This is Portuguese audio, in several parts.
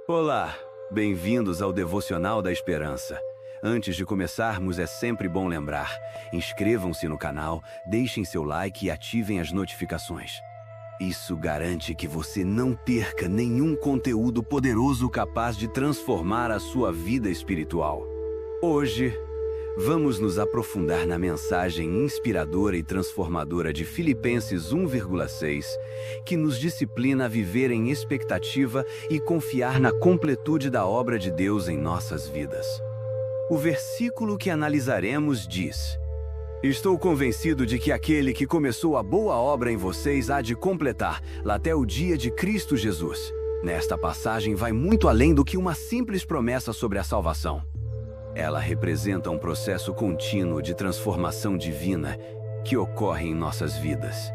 Olá, bem-vindos ao Devocional da Esperança. Antes de começarmos, é sempre bom lembrar: inscrevam-se no canal, deixem seu like e ativem as notificações. Isso garante que você não perca nenhum conteúdo poderoso capaz de transformar a sua vida espiritual. Hoje, vamos nos aprofundar na mensagem inspiradora e transformadora de Filipenses 1,6, que nos disciplina a viver em expectativa e confiar na completude da obra de Deus em nossas vidas. O versículo que analisaremos diz: "Estou convencido de que aquele que começou a boa obra em vocês há de completar, lá até o dia de Cristo Jesus." Nesta passagem vai muito além do que uma simples promessa sobre a salvação. Ela representa um processo contínuo de transformação divina que ocorre em nossas vidas.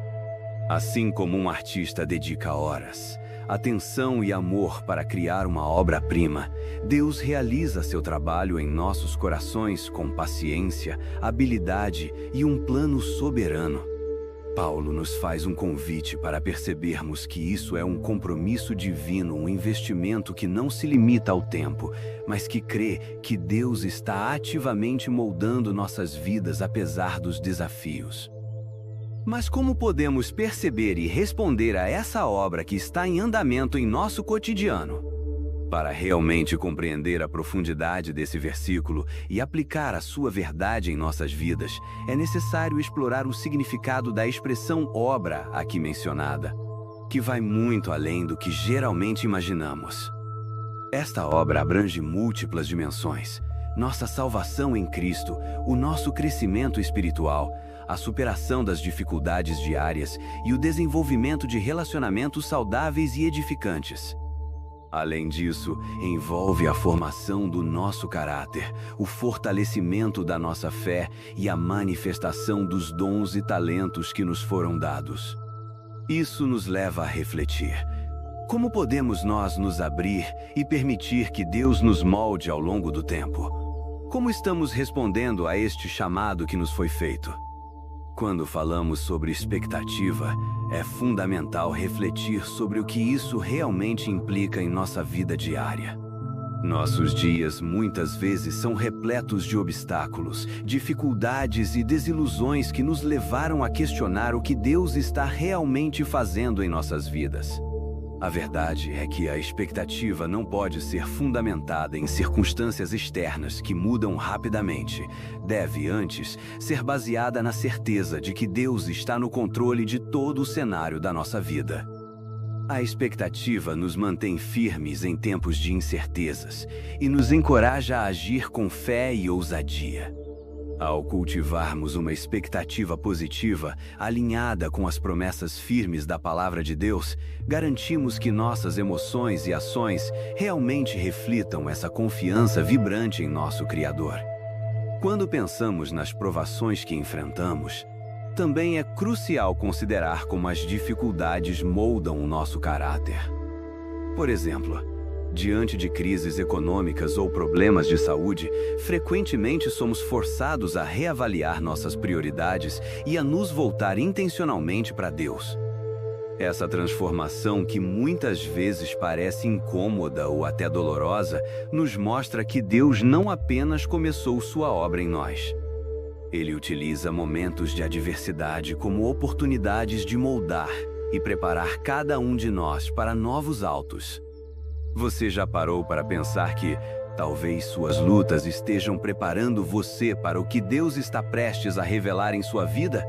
Assim como um artista dedica horas, atenção e amor para criar uma obra-prima, Deus realiza seu trabalho em nossos corações com paciência, habilidade e um plano soberano. Paulo nos faz um convite para percebermos que isso é um compromisso divino, um investimento que não se limita ao tempo, mas que crê que Deus está ativamente moldando nossas vidas apesar dos desafios. Mas como podemos perceber e responder a essa obra que está em andamento em nosso cotidiano? Para realmente compreender a profundidade desse versículo e aplicar a sua verdade em nossas vidas, é necessário explorar o significado da expressão obra aqui mencionada, que vai muito além do que geralmente imaginamos. Esta obra abrange múltiplas dimensões: nossa salvação em Cristo, o nosso crescimento espiritual, a superação das dificuldades diárias e o desenvolvimento de relacionamentos saudáveis e edificantes. Além disso, envolve a formação do nosso caráter, o fortalecimento da nossa fé e a manifestação dos dons e talentos que nos foram dados. Isso nos leva a refletir: como podemos nós nos abrir e permitir que Deus nos molde ao longo do tempo? Como estamos respondendo a este chamado que nos foi feito? Quando falamos sobre expectativa, é fundamental refletir sobre o que isso realmente implica em nossa vida diária. Nossos dias muitas vezes são repletos de obstáculos, dificuldades e desilusões que nos levaram a questionar o que Deus está realmente fazendo em nossas vidas. A verdade é que a expectativa não pode ser fundamentada em circunstâncias externas que mudam rapidamente. Deve, antes, ser baseada na certeza de que Deus está no controle de todo o cenário da nossa vida. A expectativa nos mantém firmes em tempos de incertezas e nos encoraja a agir com fé e ousadia. Ao cultivarmos uma expectativa positiva, alinhada com as promessas firmes da Palavra de Deus, garantimos que nossas emoções e ações realmente reflitam essa confiança vibrante em nosso Criador. Quando pensamos nas provações que enfrentamos, também é crucial considerar como as dificuldades moldam o nosso caráter. Por exemplo, diante de crises econômicas ou problemas de saúde, frequentemente somos forçados a reavaliar nossas prioridades e a nos voltar intencionalmente para Deus. Essa transformação, que muitas vezes parece incômoda ou até dolorosa, nos mostra que Deus não apenas começou sua obra em nós. Ele utiliza momentos de adversidade como oportunidades de moldar e preparar cada um de nós para novos altos. Você já parou para pensar que talvez suas lutas estejam preparando você para o que Deus está prestes a revelar em sua vida?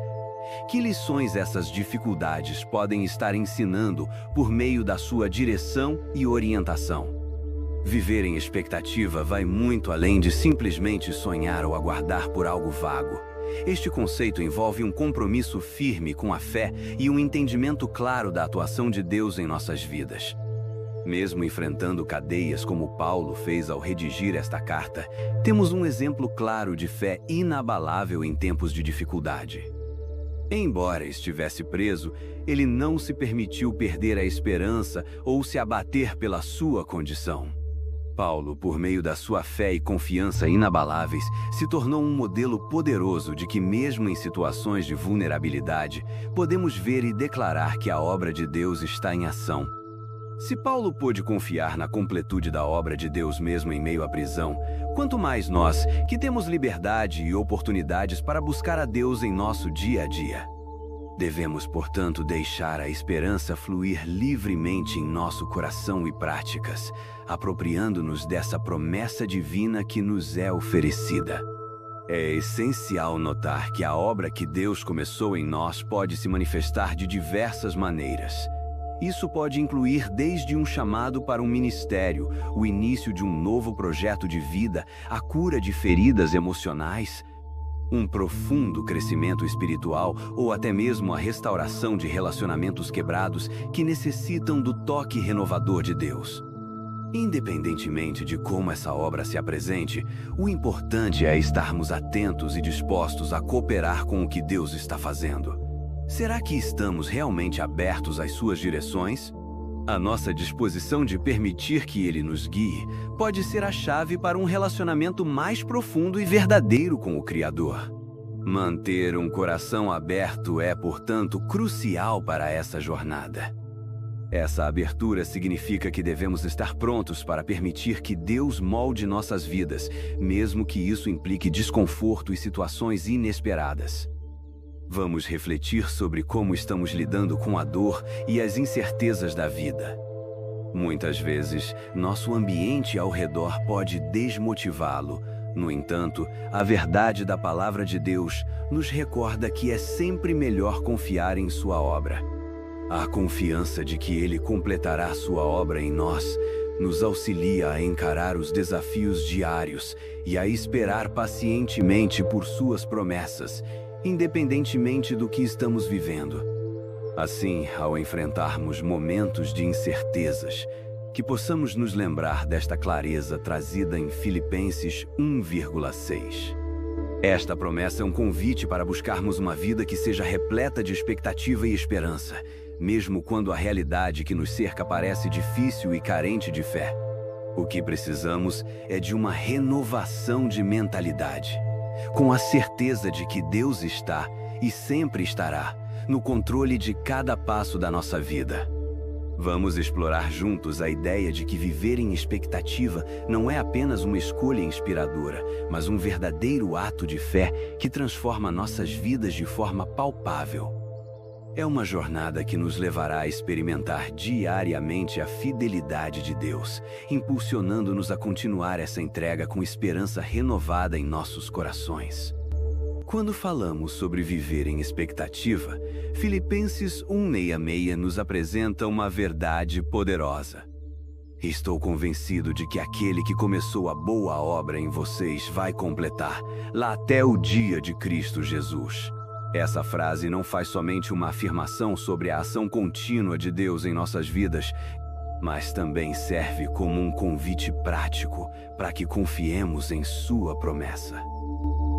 Que lições essas dificuldades podem estar ensinando por meio da sua direção e orientação? Viver em expectativa vai muito além de simplesmente sonhar ou aguardar por algo vago. Este conceito envolve um compromisso firme com a fé e um entendimento claro da atuação de Deus em nossas vidas. Mesmo enfrentando cadeias como Paulo fez ao redigir esta carta, temos um exemplo claro de fé inabalável em tempos de dificuldade. Embora estivesse preso, ele não se permitiu perder a esperança ou se abater pela sua condição. Paulo, por meio da sua fé e confiança inabaláveis, se tornou um modelo poderoso de que, mesmo em situações de vulnerabilidade, podemos ver e declarar que a obra de Deus está em ação. Se Paulo pôde confiar na completude da obra de Deus mesmo em meio à prisão, quanto mais nós, que temos liberdade e oportunidades para buscar a Deus em nosso dia a dia. Devemos, portanto, deixar a esperança fluir livremente em nosso coração e práticas, apropriando-nos dessa promessa divina que nos é oferecida. É essencial notar que a obra que Deus começou em nós pode se manifestar de diversas maneiras. Isso pode incluir desde um chamado para um ministério, o início de um novo projeto de vida, a cura de feridas emocionais, um profundo crescimento espiritual ou até mesmo a restauração de relacionamentos quebrados que necessitam do toque renovador de Deus. Independentemente de como essa obra se apresente, o importante é estarmos atentos e dispostos a cooperar com o que Deus está fazendo. Será que estamos realmente abertos às suas direções? A nossa disposição de permitir que Ele nos guie pode ser a chave para um relacionamento mais profundo e verdadeiro com o Criador. Manter um coração aberto é, portanto, crucial para essa jornada. Essa abertura significa que devemos estar prontos para permitir que Deus molde nossas vidas, mesmo que isso implique desconforto e situações inesperadas. Vamos refletir sobre como estamos lidando com a dor e as incertezas da vida. Muitas vezes, nosso ambiente ao redor pode desmotivá-lo. No entanto, a verdade da palavra de Deus nos recorda que é sempre melhor confiar em sua obra. A confiança de que Ele completará sua obra em nós nos auxilia a encarar os desafios diários e a esperar pacientemente por suas promessas, independentemente do que estamos vivendo. Assim, ao enfrentarmos momentos de incertezas, que possamos nos lembrar desta clareza trazida em Filipenses 1,6. Esta promessa é um convite para buscarmos uma vida que seja repleta de expectativa e esperança, mesmo quando a realidade que nos cerca parece difícil e carente de fé. O que precisamos é de uma renovação de mentalidade, com a certeza de que Deus está e sempre estará no controle de cada passo da nossa vida. Vamos explorar juntos a ideia de que viver em expectativa não é apenas uma escolha inspiradora, mas um verdadeiro ato de fé que transforma nossas vidas de forma palpável. É uma jornada que nos levará a experimentar diariamente a fidelidade de Deus, impulsionando-nos a continuar essa entrega com esperança renovada em nossos corações. Quando falamos sobre viver em expectativa, Filipenses 1,66 nos apresenta uma verdade poderosa. Estou convencido de que aquele que começou a boa obra em vocês vai completar, lá até o dia de Cristo Jesus. Essa frase não faz somente uma afirmação sobre a ação contínua de Deus em nossas vidas, mas também serve como um convite prático para que confiemos em sua promessa.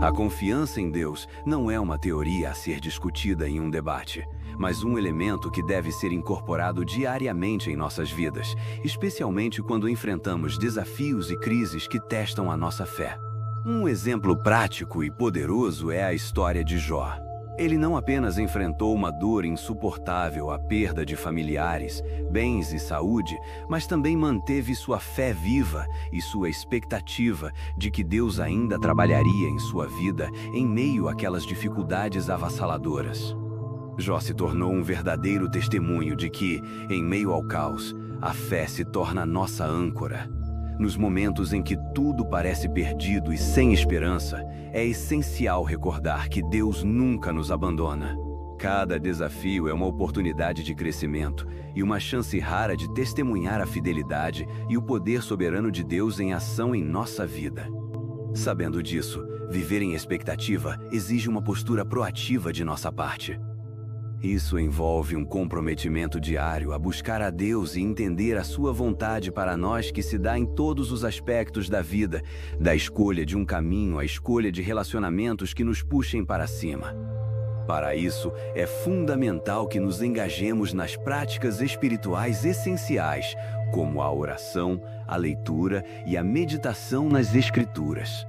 A confiança em Deus não é uma teoria a ser discutida em um debate, mas um elemento que deve ser incorporado diariamente em nossas vidas, especialmente quando enfrentamos desafios e crises que testam a nossa fé. Um exemplo prático e poderoso é a história de Jó. Ele não apenas enfrentou uma dor insuportável, a perda de familiares, bens e saúde, mas também manteve sua fé viva e sua expectativa de que Deus ainda trabalharia em sua vida em meio àquelas dificuldades avassaladoras. Jó se tornou um verdadeiro testemunho de que, em meio ao caos, a fé se torna nossa âncora. Nos momentos em que tudo parece perdido e sem esperança, é essencial recordar que Deus nunca nos abandona. Cada desafio é uma oportunidade de crescimento e uma chance rara de testemunhar a fidelidade e o poder soberano de Deus em ação em nossa vida. Sabendo disso, viver em expectativa exige uma postura proativa de nossa parte. Isso envolve um comprometimento diário a buscar a Deus e entender a sua vontade para nós que se dá em todos os aspectos da vida, da escolha de um caminho à escolha de relacionamentos que nos puxem para cima. Para isso, é fundamental que nos engajemos nas práticas espirituais essenciais, como a oração, a leitura e a meditação nas Escrituras.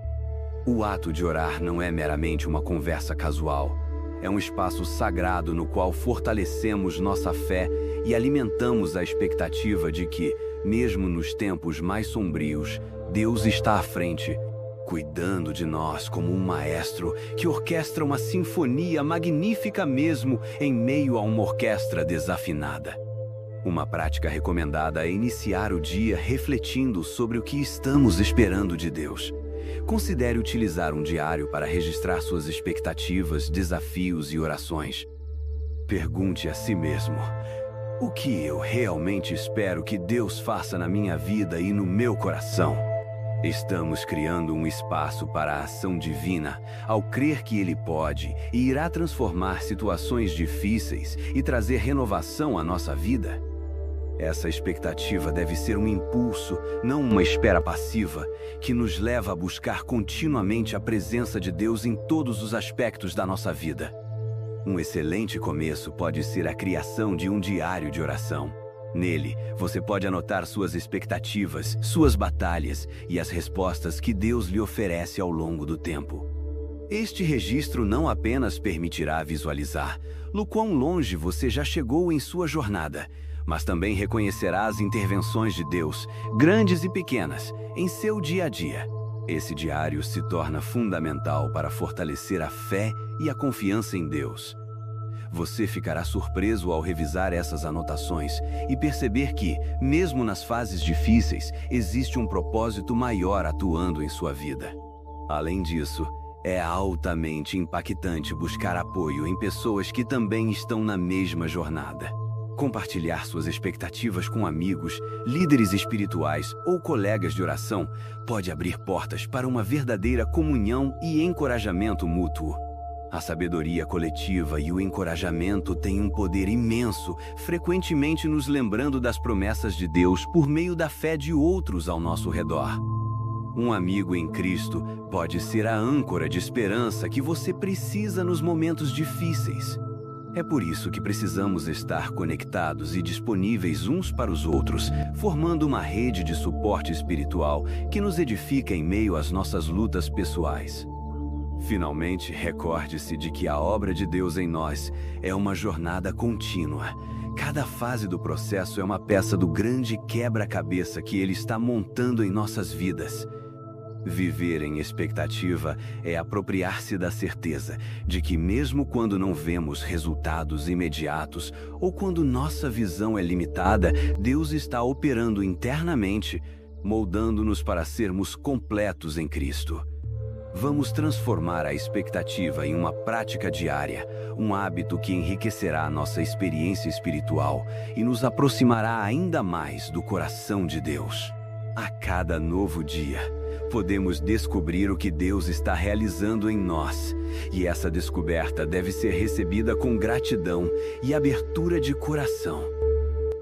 O ato de orar não é meramente uma conversa casual. é um espaço sagrado no qual fortalecemos nossa fé e alimentamos a expectativa de que, mesmo nos tempos mais sombrios, Deus está à frente, cuidando de nós como um maestro que orquestra uma sinfonia magnífica mesmo em meio a uma orquestra desafinada. Uma prática recomendada é iniciar o dia refletindo sobre o que estamos esperando de Deus. Considere utilizar um diário para registrar suas expectativas, desafios e orações. Pergunte a si mesmo: o que eu realmente espero que Deus faça na minha vida e no meu coração? Estamos criando um espaço para a ação divina ao crer que Ele pode e irá transformar situações difíceis e trazer renovação à nossa vida? Essa expectativa deve ser um impulso, não uma espera passiva, que nos leva a buscar continuamente a presença de Deus em todos os aspectos da nossa vida. Um excelente começo pode ser a criação de um diário de oração. Nele, você pode anotar suas expectativas, suas batalhas e as respostas que Deus lhe oferece ao longo do tempo. Este registro não apenas permitirá visualizar o quão longe você já chegou em sua jornada, mas também reconhecerá as intervenções de Deus, grandes e pequenas, em seu dia a dia. Esse diário se torna fundamental para fortalecer a fé e a confiança em Deus. Você ficará surpreso ao revisar essas anotações e perceber que, mesmo nas fases difíceis, existe um propósito maior atuando em sua vida. Além disso, é altamente impactante buscar apoio em pessoas que também estão na mesma jornada. Compartilhar suas expectativas com amigos, líderes espirituais ou colegas de oração pode abrir portas para uma verdadeira comunhão e encorajamento mútuo. A sabedoria coletiva e o encorajamento têm um poder imenso, frequentemente nos lembrando das promessas de Deus por meio da fé de outros ao nosso redor. Um amigo em Cristo pode ser a âncora de esperança que você precisa nos momentos difíceis. É por isso que precisamos estar conectados e disponíveis uns para os outros, formando uma rede de suporte espiritual que nos edifica em meio às nossas lutas pessoais. Finalmente, recorde-se de que a obra de Deus em nós é uma jornada contínua. Cada fase do processo é uma peça do grande quebra-cabeça que Ele está montando em nossas vidas. Viver em expectativa é apropriar-se da certeza de que, mesmo quando não vemos resultados imediatos ou quando nossa visão é limitada, Deus está operando internamente, moldando-nos para sermos completos em Cristo. Vamos transformar a expectativa em uma prática diária, um hábito que enriquecerá nossa experiência espiritual e nos aproximará ainda mais do coração de Deus. A cada novo dia, podemos descobrir o que Deus está realizando em nós, e essa descoberta deve ser recebida com gratidão e abertura de coração.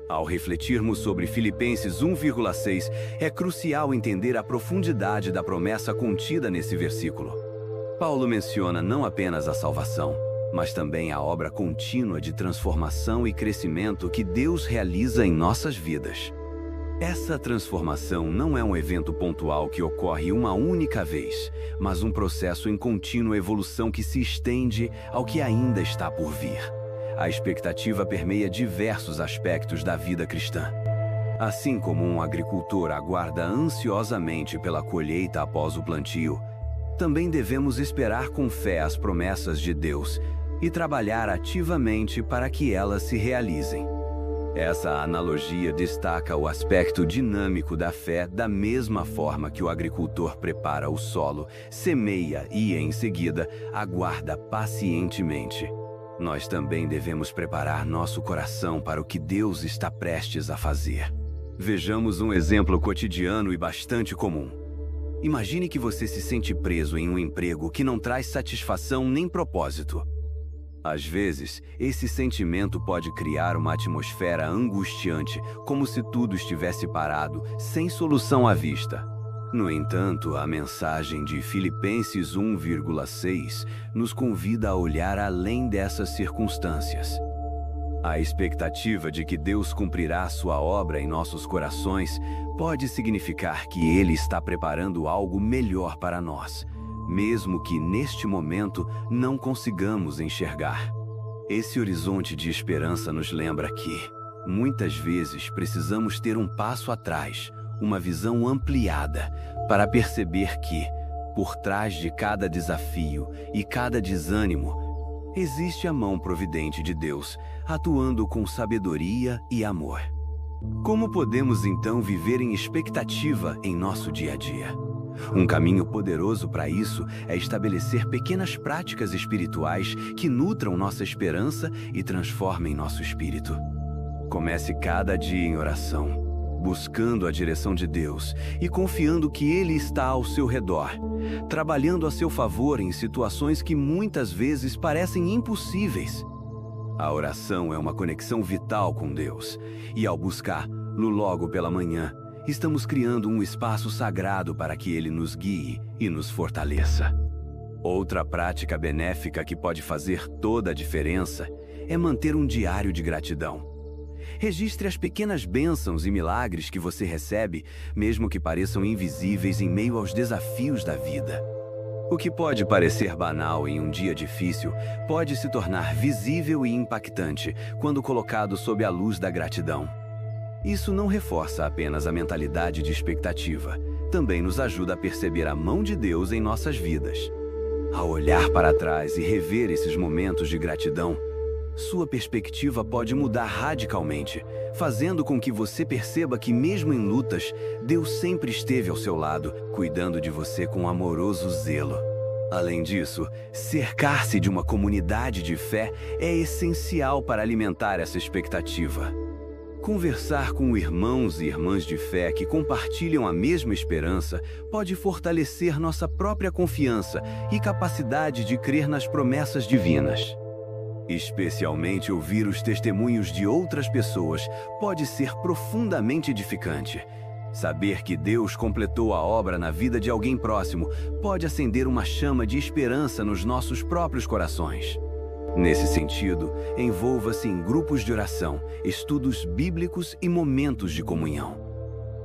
Ao refletirmos sobre Filipenses 1,6, é crucial entender a profundidade da promessa contida nesse versículo. Paulo menciona não apenas a salvação, mas também a obra contínua de transformação e crescimento que Deus realiza em nossas vidas. Essa transformação não é um evento pontual que ocorre uma única vez, mas um processo em contínua evolução que se estende ao que ainda está por vir. A expectativa permeia diversos aspectos da vida cristã. Assim como um agricultor aguarda ansiosamente pela colheita após o plantio, também devemos esperar com fé as promessas de Deus e trabalhar ativamente para que elas se realizem. Essa analogia destaca o aspecto dinâmico da fé da mesma forma que o agricultor prepara o solo, semeia e, em seguida, aguarda pacientemente. Nós também devemos preparar nosso coração para o que Deus está prestes a fazer. Vejamos um exemplo cotidiano e bastante comum. Imagine que você se sente preso em um emprego que não traz satisfação nem propósito. Às vezes, esse sentimento pode criar uma atmosfera angustiante, como se tudo estivesse parado, sem solução à vista. No entanto, a mensagem de Filipenses 1,6 nos convida a olhar além dessas circunstâncias. A expectativa de que Deus cumprirá sua obra em nossos corações pode significar que Ele está preparando algo melhor para nós. mesmo que neste momento não consigamos enxergar. Esse horizonte de esperança nos lembra que, muitas vezes, precisamos ter um passo atrás, uma visão ampliada, para perceber que, por trás de cada desafio e cada desânimo, existe a mão providente de Deus, atuando com sabedoria e amor. Como podemos então viver em expectativa em nosso dia a dia? Um caminho poderoso para isso é estabelecer pequenas práticas espirituais que nutram nossa esperança e transformem nosso espírito. Comece cada dia em oração, buscando a direção de Deus e confiando que Ele está ao seu redor, trabalhando a seu favor em situações que muitas vezes parecem impossíveis. A oração é uma conexão vital com Deus, e ao buscá-lo logo pela manhã, estamos criando um espaço sagrado para que Ele nos guie e nos fortaleça. Outra prática benéfica que pode fazer toda a diferença é manter um diário de gratidão. Registre as pequenas bênçãos e milagres que você recebe, mesmo que pareçam invisíveis em meio aos desafios da vida. O que pode parecer banal em um dia difícil pode se tornar visível e impactante quando colocado sob a luz da gratidão. Isso não reforça apenas a mentalidade de expectativa, também nos ajuda a perceber a mão de Deus em nossas vidas. Ao olhar para trás e rever esses momentos de gratidão, sua perspectiva pode mudar radicalmente, fazendo com que você perceba que mesmo em lutas, Deus sempre esteve ao seu lado, cuidando de você com amoroso zelo. Além disso, cercar-se de uma comunidade de fé é essencial para alimentar essa expectativa. Conversar com irmãos e irmãs de fé que compartilham a mesma esperança pode fortalecer nossa própria confiança e capacidade de crer nas promessas divinas. Especialmente ouvir os testemunhos de outras pessoas pode ser profundamente edificante. Saber que Deus completou a obra na vida de alguém próximo pode acender uma chama de esperança nos nossos próprios corações. Nesse sentido, envolva-se em grupos de oração, estudos bíblicos e momentos de comunhão.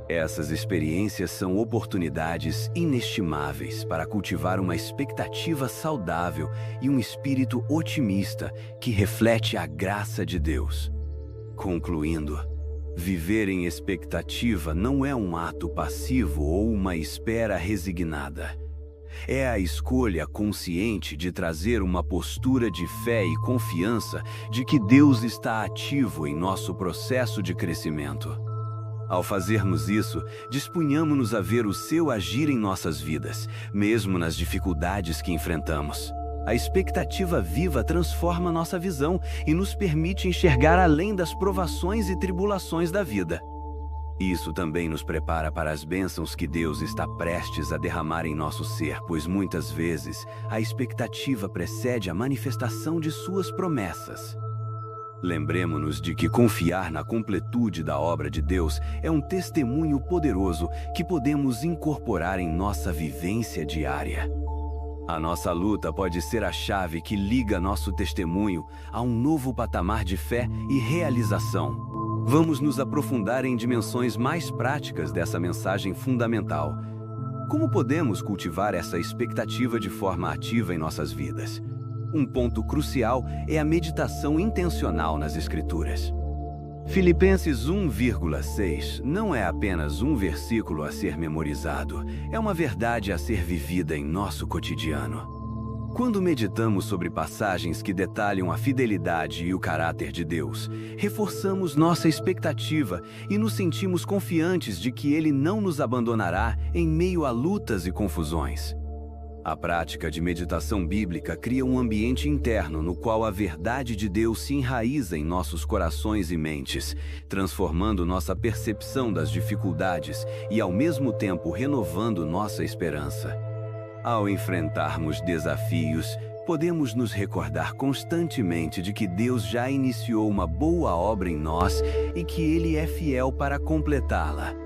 Essas experiências são oportunidades inestimáveis para cultivar uma expectativa saudável e um espírito otimista que reflete a graça de Deus. Concluindo, viver em expectativa não é um ato passivo ou uma espera resignada. É a escolha consciente de trazer uma postura de fé e confiança de que Deus está ativo em nosso processo de crescimento. Ao fazermos isso, disponhamos-nos a ver o seu agir em nossas vidas, mesmo nas dificuldades que enfrentamos. A expectativa viva transforma nossa visão e nos permite enxergar além das provações e tribulações da vida. Isso também nos prepara para as bênçãos que Deus está prestes a derramar em nosso ser, pois muitas vezes a expectativa precede a manifestação de suas promessas. Lembremos-nos de que confiar na completude da obra de Deus é um testemunho poderoso que podemos incorporar em nossa vivência diária. A nossa luta pode ser a chave que liga nosso testemunho a um novo patamar de fé e realização. Vamos nos aprofundar em dimensões mais práticas dessa mensagem fundamental. Como podemos cultivar essa expectativa de forma ativa em nossas vidas? Um ponto crucial é a meditação intencional nas Escrituras. Filipenses 1,6 não é apenas um versículo a ser memorizado, é uma verdade a ser vivida em nosso cotidiano. Quando meditamos sobre passagens que detalham a fidelidade e o caráter de Deus, reforçamos nossa expectativa e nos sentimos confiantes de que Ele não nos abandonará em meio a lutas e confusões. A prática de meditação bíblica cria um ambiente interno no qual a verdade de Deus se enraiza em nossos corações e mentes, transformando nossa percepção das dificuldades e, ao mesmo tempo, renovando nossa esperança. Ao enfrentarmos desafios, podemos nos recordar constantemente de que Deus já iniciou uma boa obra em nós e que Ele é fiel para completá-la.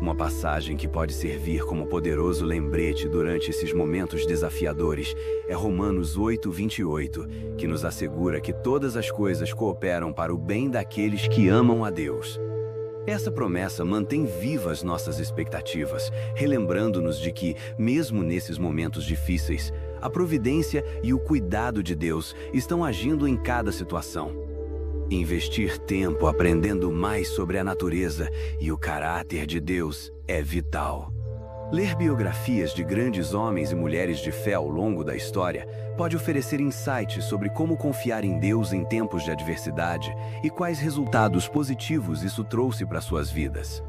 Uma passagem que pode servir como poderoso lembrete durante esses momentos desafiadores é Romanos 8:28, que nos assegura que todas as coisas cooperam para o bem daqueles que amam a Deus. Essa promessa mantém vivas nossas expectativas, relembrando-nos de que, mesmo nesses momentos difíceis, a providência e o cuidado de Deus estão agindo em cada situação. Investir tempo aprendendo mais sobre a natureza e o caráter de Deus é vital. Ler biografias de grandes homens e mulheres de fé ao longo da história pode oferecer insights sobre como confiar em Deus em tempos de adversidade e quais resultados positivos isso trouxe para suas vidas.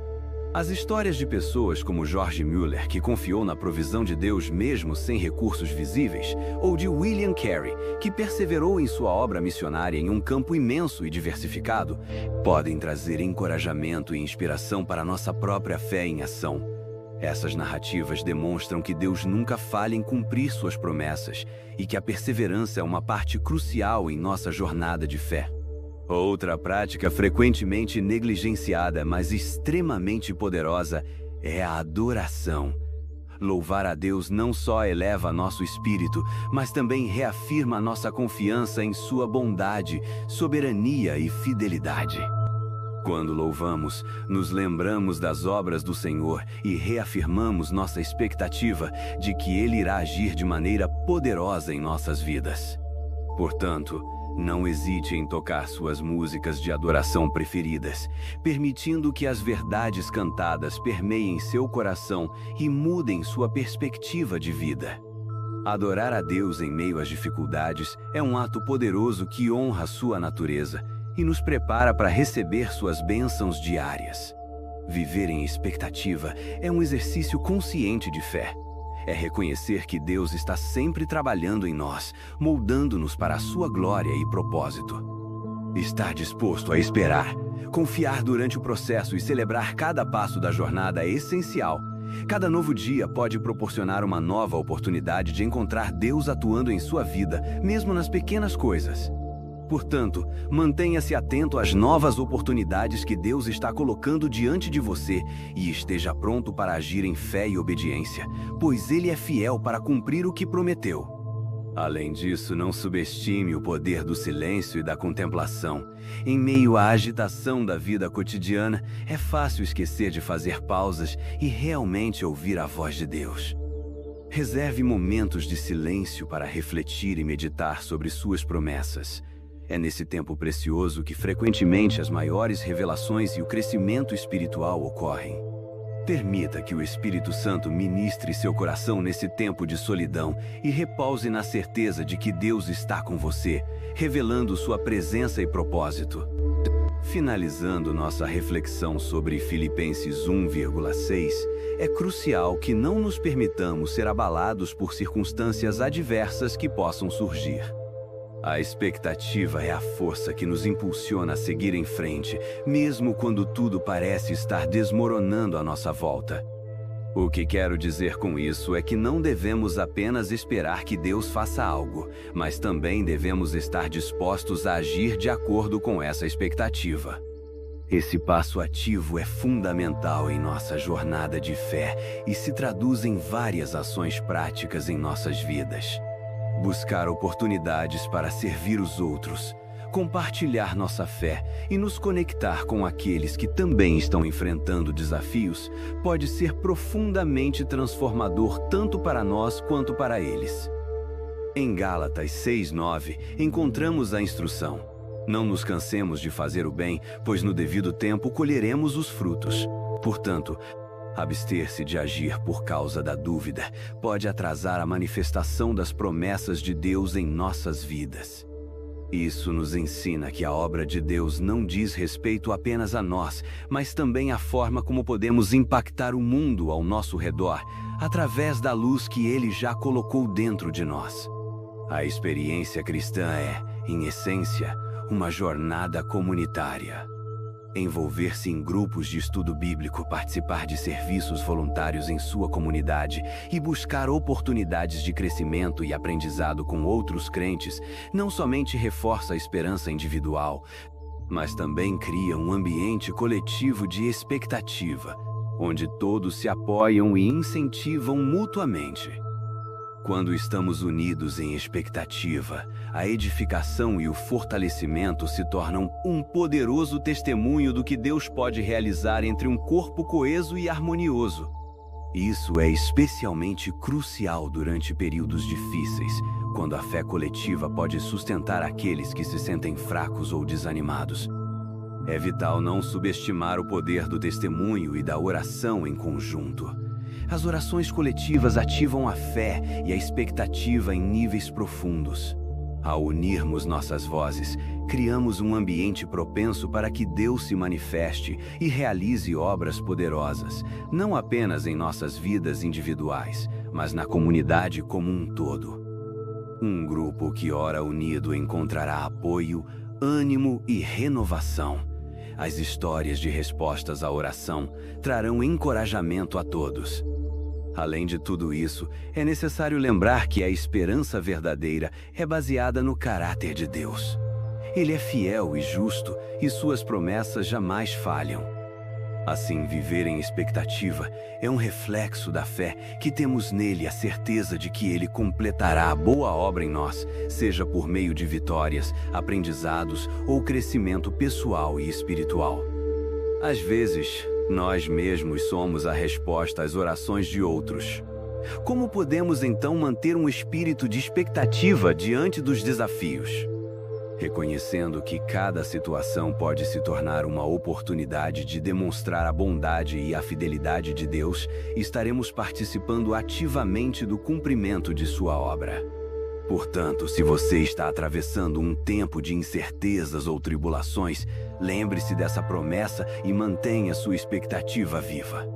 As histórias de pessoas como George Mueller, que confiou na provisão de Deus mesmo sem recursos visíveis, ou de William Carey, que perseverou em sua obra missionária em um campo imenso e diversificado, podem trazer encorajamento e inspiração para nossa própria fé em ação. Essas narrativas demonstram que Deus nunca falha em cumprir suas promessas e que a perseverança é uma parte crucial em nossa jornada de fé. Outra prática frequentemente negligenciada, mas extremamente poderosa, é a adoração. Louvar a Deus não só eleva nosso espírito, mas também reafirma nossa confiança em sua bondade, soberania e fidelidade. Quando louvamos, nos lembramos das obras do Senhor e reafirmamos nossa expectativa de que Ele irá agir de maneira poderosa em nossas vidas. Portanto, não hesite em tocar suas músicas de adoração preferidas, permitindo que as verdades cantadas permeiem seu coração e mudem sua perspectiva de vida. Adorar a Deus em meio às dificuldades é um ato poderoso que honra sua natureza e nos prepara para receber suas bênçãos diárias. Viver em expectativa é um exercício consciente de fé. É reconhecer que Deus está sempre trabalhando em nós, moldando-nos para a sua glória e propósito. Estar disposto a esperar, confiar durante o processo e celebrar cada passo da jornada é essencial. Cada novo dia pode proporcionar uma nova oportunidade de encontrar Deus atuando em sua vida, mesmo nas pequenas coisas. Portanto, mantenha-se atento às novas oportunidades que Deus está colocando diante de você e esteja pronto para agir em fé e obediência, pois Ele é fiel para cumprir o que prometeu. Além disso, não subestime o poder do silêncio e da contemplação. Em meio à agitação da vida cotidiana, é fácil esquecer de fazer pausas e realmente ouvir a voz de Deus. Reserve momentos de silêncio para refletir e meditar sobre suas promessas. É nesse tempo precioso que frequentemente as maiores revelações e o crescimento espiritual ocorrem. Permita que o Espírito Santo ministre seu coração nesse tempo de solidão e repouse na certeza de que Deus está com você, revelando sua presença e propósito. Finalizando nossa reflexão sobre Filipenses 1,6, é crucial que não nos permitamos ser abalados por circunstâncias adversas que possam surgir. A expectativa é a força que nos impulsiona a seguir em frente, mesmo quando tudo parece estar desmoronando à nossa volta. O que quero dizer com isso é que não devemos apenas esperar que Deus faça algo, mas também devemos estar dispostos a agir de acordo com essa expectativa. Esse passo ativo é fundamental em nossa jornada de fé e se traduz em várias ações práticas em nossas vidas. Buscar oportunidades para servir os outros, compartilhar nossa fé e nos conectar com aqueles que também estão enfrentando desafios pode ser profundamente transformador tanto para nós quanto para eles. Em Gálatas 6:9, encontramos a instrução: não nos cansemos de fazer o bem, pois no devido tempo colheremos os frutos. Portanto, abster-se de agir por causa da dúvida pode atrasar a manifestação das promessas de Deus em nossas vidas. Isso nos ensina que a obra de Deus não diz respeito apenas a nós, mas também à forma como podemos impactar o mundo ao nosso redor, através da luz que Ele já colocou dentro de nós. A experiência cristã é, em essência, uma jornada comunitária. Envolver-se em grupos de estudo bíblico, participar de serviços voluntários em sua comunidade e buscar oportunidades de crescimento e aprendizado com outros crentes não somente reforça a esperança individual, mas também cria um ambiente coletivo de expectativa, onde todos se apoiam e incentivam mutuamente. Quando estamos unidos em expectativa, a edificação e o fortalecimento se tornam um poderoso testemunho do que Deus pode realizar entre um corpo coeso e harmonioso. Isso é especialmente crucial durante períodos difíceis, quando a fé coletiva pode sustentar aqueles que se sentem fracos ou desanimados. É vital não subestimar o poder do testemunho e da oração em conjunto. As orações coletivas ativam a fé e a expectativa em níveis profundos. Ao unirmos nossas vozes, criamos um ambiente propenso para que Deus se manifeste e realize obras poderosas, não apenas em nossas vidas individuais, mas na comunidade como um todo. Um grupo que ora unido encontrará apoio, ânimo e renovação. As histórias de respostas à oração trarão encorajamento a todos. Além de tudo isso, é necessário lembrar que a esperança verdadeira é baseada no caráter de Deus. Ele é fiel e justo e suas promessas jamais falham. Assim, viver em expectativa é um reflexo da fé que temos nele a certeza de que ele completará a boa obra em nós, seja por meio de vitórias, aprendizados ou crescimento pessoal e espiritual. Às vezes, nós mesmos somos a resposta às orações de outros. Como podemos então manter um espírito de expectativa diante dos desafios? Reconhecendo que cada situação pode se tornar uma oportunidade de demonstrar a bondade e a fidelidade de Deus, estaremos participando ativamente do cumprimento de sua obra. Portanto, se você está atravessando um tempo de incertezas ou tribulações, lembre-se dessa promessa e mantenha sua expectativa viva.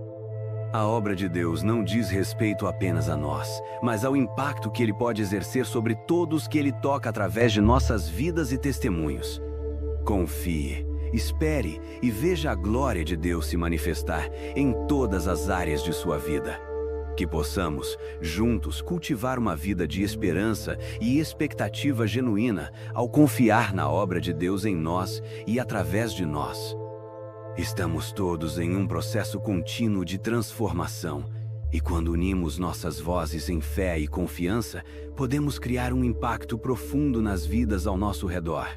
A obra de Deus não diz respeito apenas a nós, mas ao impacto que Ele pode exercer sobre todos que Ele toca através de nossas vidas e testemunhos. Confie, espere e veja a glória de Deus se manifestar em todas as áreas de sua vida. Que possamos, juntos, cultivar uma vida de esperança e expectativa genuína ao confiar na obra de Deus em nós e através de nós. Estamos todos em um processo contínuo de transformação, e quando unimos nossas vozes em fé e confiança, podemos criar um impacto profundo nas vidas ao nosso redor.